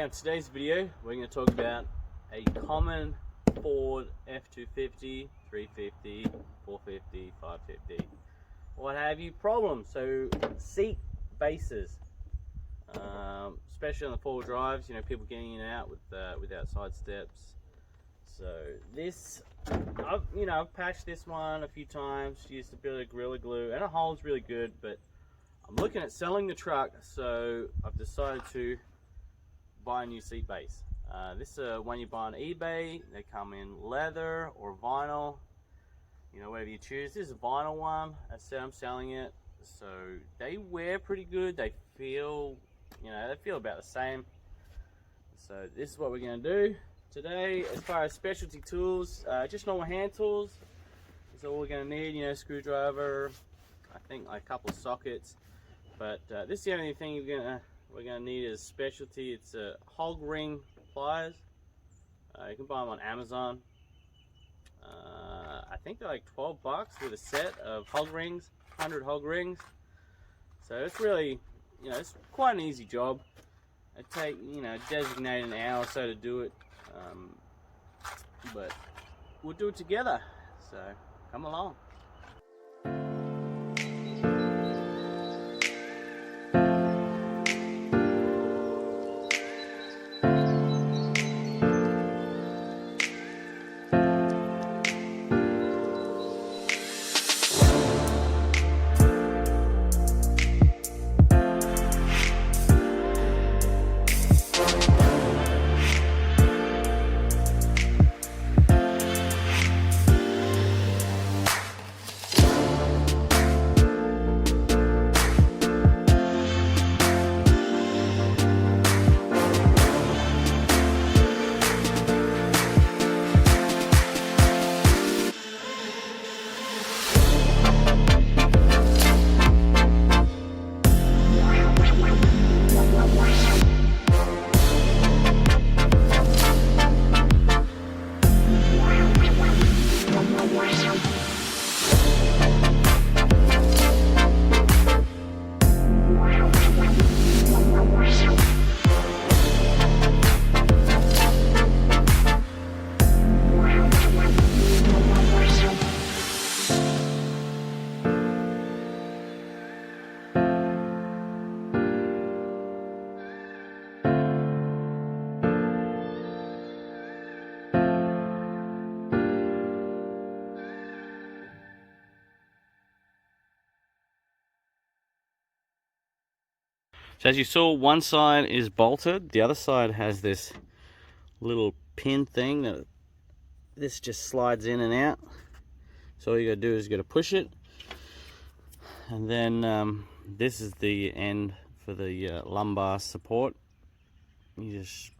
Okay, on today's video, we're going to talk about a common Ford f250, 350, 450, 550, what have you problem. So seat bases, especially on the four-wheel drives, you know, people getting in and out without side steps. So this, I've patched this one a few times, used a bit of Gorilla Glue, and it holds really good, but I'm looking at selling the truck, so I've decided to buy a new seat base. This is one you buy on eBay. They come in leather or vinyl, you know, whatever you choose. This is a vinyl one. That's how I'm selling it. So they wear pretty good. They feel, they feel about the same. So this is what we're going to do today. As far as specialty tools, just normal hand tools. That's all we're going to need. Screwdriver, I think like a couple of sockets. But this is the only thing we're gonna need is specialty. It's a hog ring pliers. You can buy them on Amazon. I think they're like 12 bucks with a set of hog rings, 100 hog rings. So it's really, it's quite an easy job. It take, designate an hour or so to do it, but we'll do it together. So come along. So as you saw, one side is bolted, the other side has this little pin thing that this just slides in and out. So all you gotta do is you gotta push it, and then this is the end for the lumbar support. You just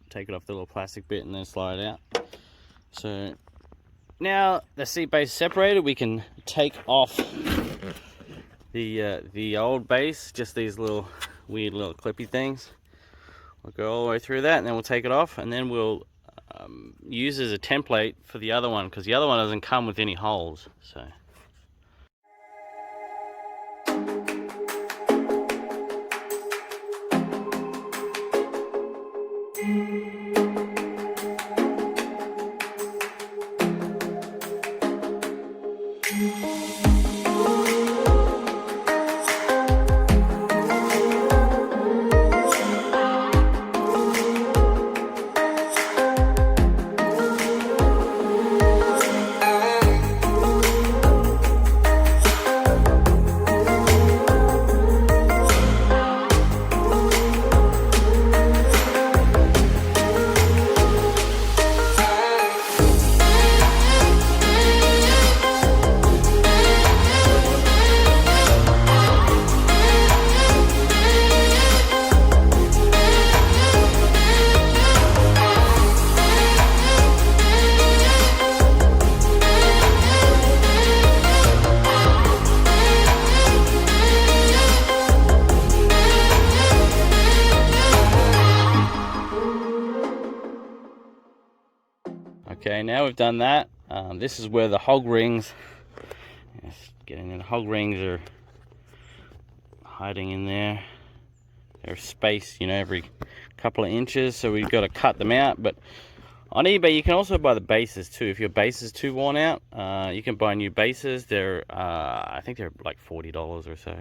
take it off the little plastic bit and then slide it out. So now the seat base is separated, we can take off the old base, just these little weird little clippy things. We'll go all the way through that, and then we'll take it off, and then we'll use it as a template for the other one, because the other one doesn't come with any holes. So okay, now we've done that. This is where the hog rings, getting in, hog rings are hiding in there. they're spaced, you know, every couple of inches, so we've got to cut them out. But on eBay you can also buy the bases too. If your base is too worn out, you can buy new bases. They're I think they're like $40 or so.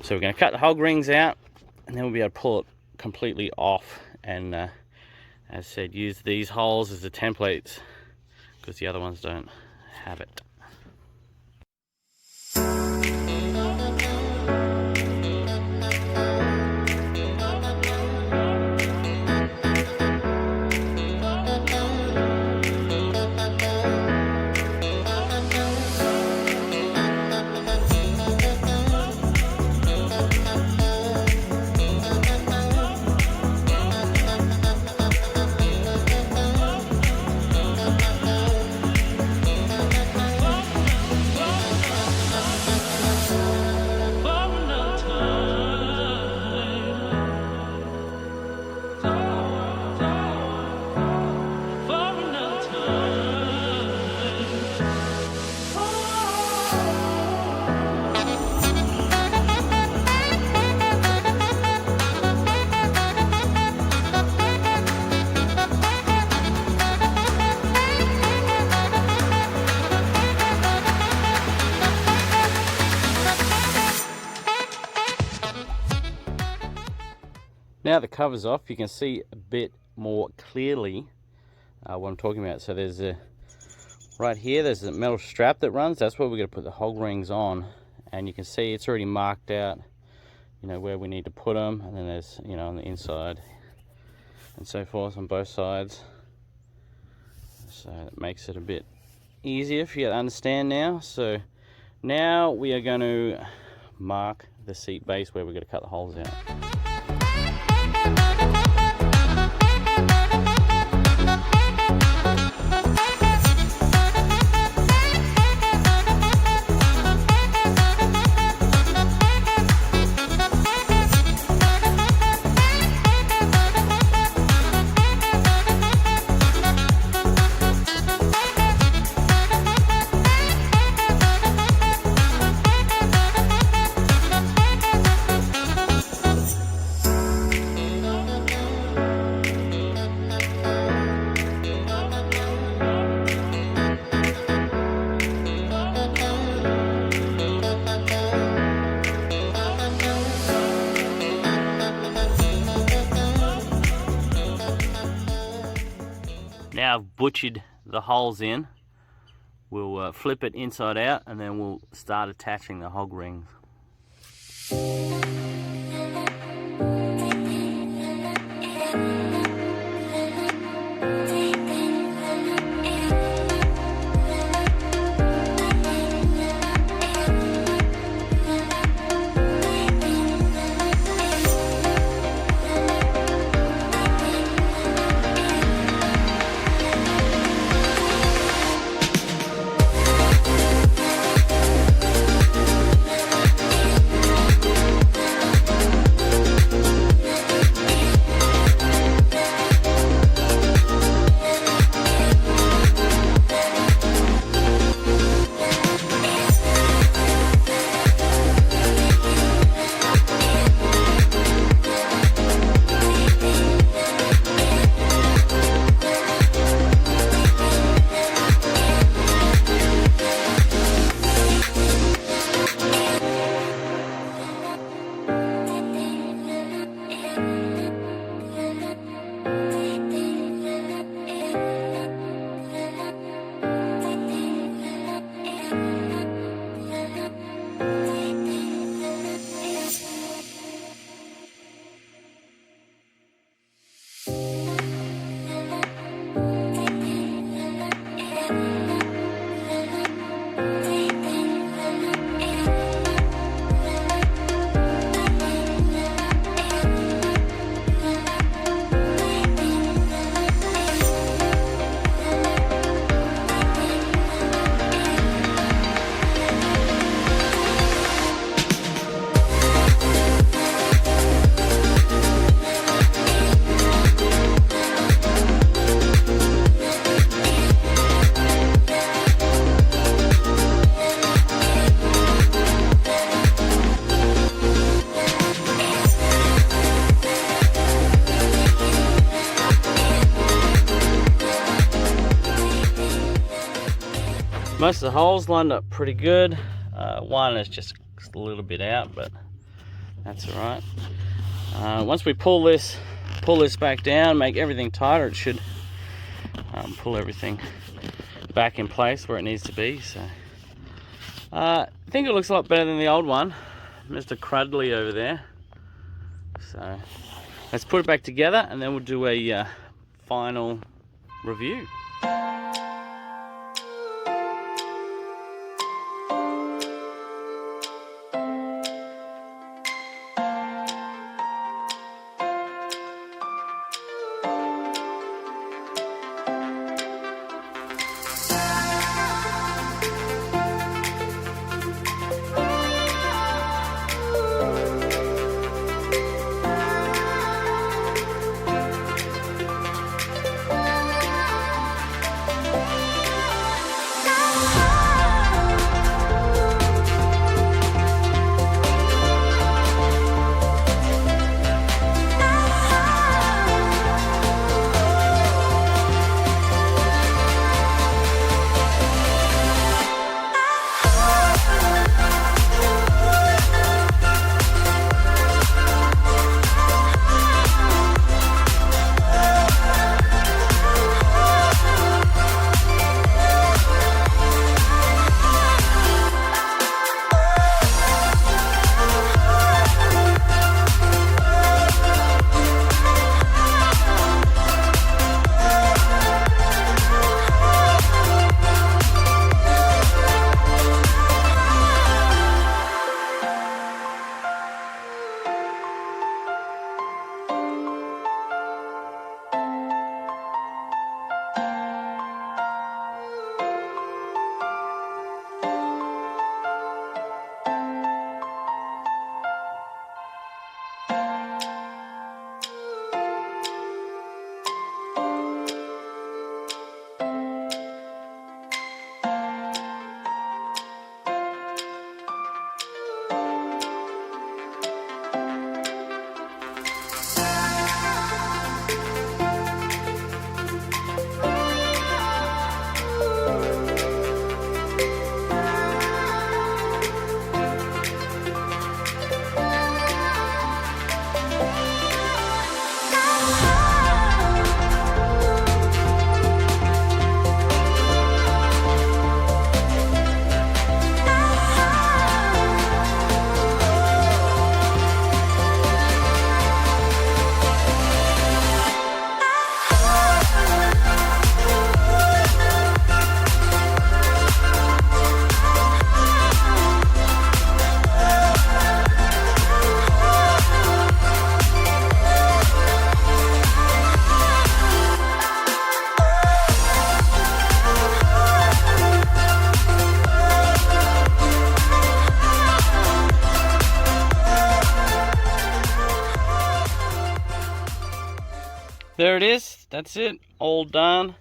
So we're going to cut the hog rings out, and then we'll be able to pull it completely off, and as I said, use these holes as the templates because the other ones don't have it. Now the cover's off, you can see a bit more clearly what I'm talking about. So there's right here, there's a metal strap that runs. That's where we're going to put the hog rings on, and you can see it's already marked out, you know, where we need to put them. And then there's, you know, on the inside and so forth on both sides. So it makes it a bit easier for you to understand now. So now we are going to mark the seat base where we're going to cut the holes out. Now I've butchered the holes in. We'll flip it inside out, and then we'll start attaching the hog rings. most of the holes lined up pretty good. One is just a little bit out, but that's all right. Once we pull this back down, make everything tighter, it should pull everything back in place where it needs to be. So I think it looks a lot better than the old one, Mr. Crudley over there. So let's put it back together and then we'll do a final review. There it is, that's it, all done.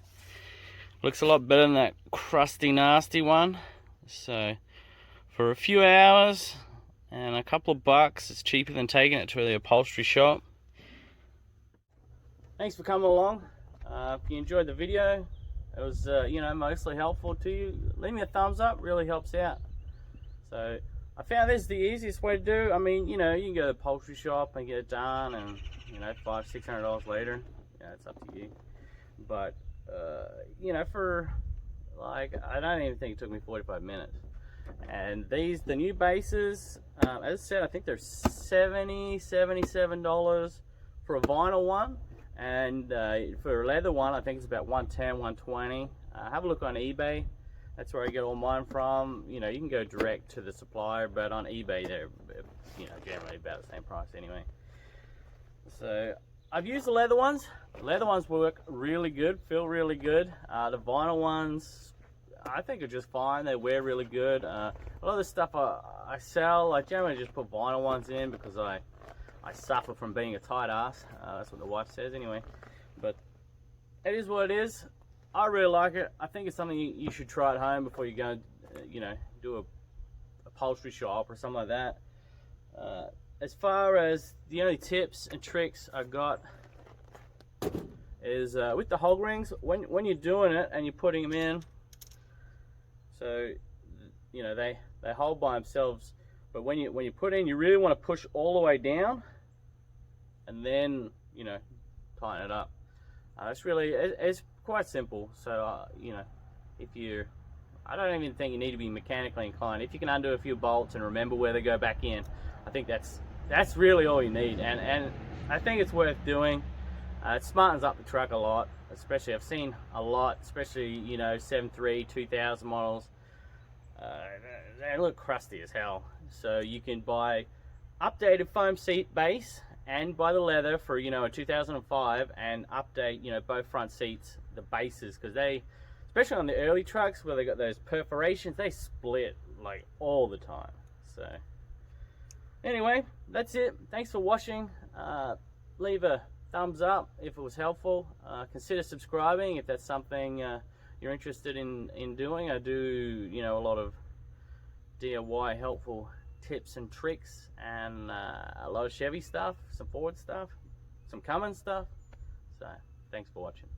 Looks a lot better than that crusty nasty one. So for a few hours and a couple of bucks, it's cheaper than taking it to the upholstery shop. Thanks for coming along. If you enjoyed the video, it was you know, mostly helpful to you, leave me a thumbs up, really helps out. So I found this is the easiest way to do. I mean, you know, you can go to the upholstery shop and get it done, and you know, $500–600 later, yeah, it's up to you. But you know, for like, I don't even think it took me 45 minutes. And these, the new bases, as I said, I think they're $77 for a vinyl one, and for a leather one, I think it's about $110, $120. Have a look on eBay. That's where I get all mine from. You know, you can go direct to the supplier, but on eBay they're, you know, generally about the same price anyway. So I've used the leather ones. The leather ones work really good, feel really good. The vinyl ones, I think are just fine. They wear really good. A lot of the stuff I sell, I generally just put vinyl ones in because I suffer from being a tight ass. That's what the wife says anyway. But it is what it is. I really like it. I think it's something you should try at home before you go, you know, do a upholstery shop or something like that. As far as the only tips and tricks I got is with the hog rings, when you're doing it and you're putting them in, So, you know, they hold by themselves. But when you put in, you really want to push all the way down, and then, you know, tighten it up. It's really, it's quite simple. So, you know, I don't even think you need to be mechanically inclined. If you can undo a few bolts and remember where they go back in, I think that's really all you need. And I think it's worth doing. It smartens up the truck a lot. Especially, I've seen a lot, especially, you know, 7.3, 2000 models. They look crusty as hell. So you can buy updated foam seat base and buy the leather for, you know, a 2005, and update, you know, both front seats, the bases, because they, especially on the early trucks where they got those perforations, they split like all the time. So anyway, that's it. Thanks for watching. Leave a thumbs up if it was helpful. Consider subscribing if that's something you're interested in doing. I do, you know, a lot of DIY helpful tips and tricks, and a lot of Chevy stuff, some Ford stuff, some Cummins stuff. So thanks for watching.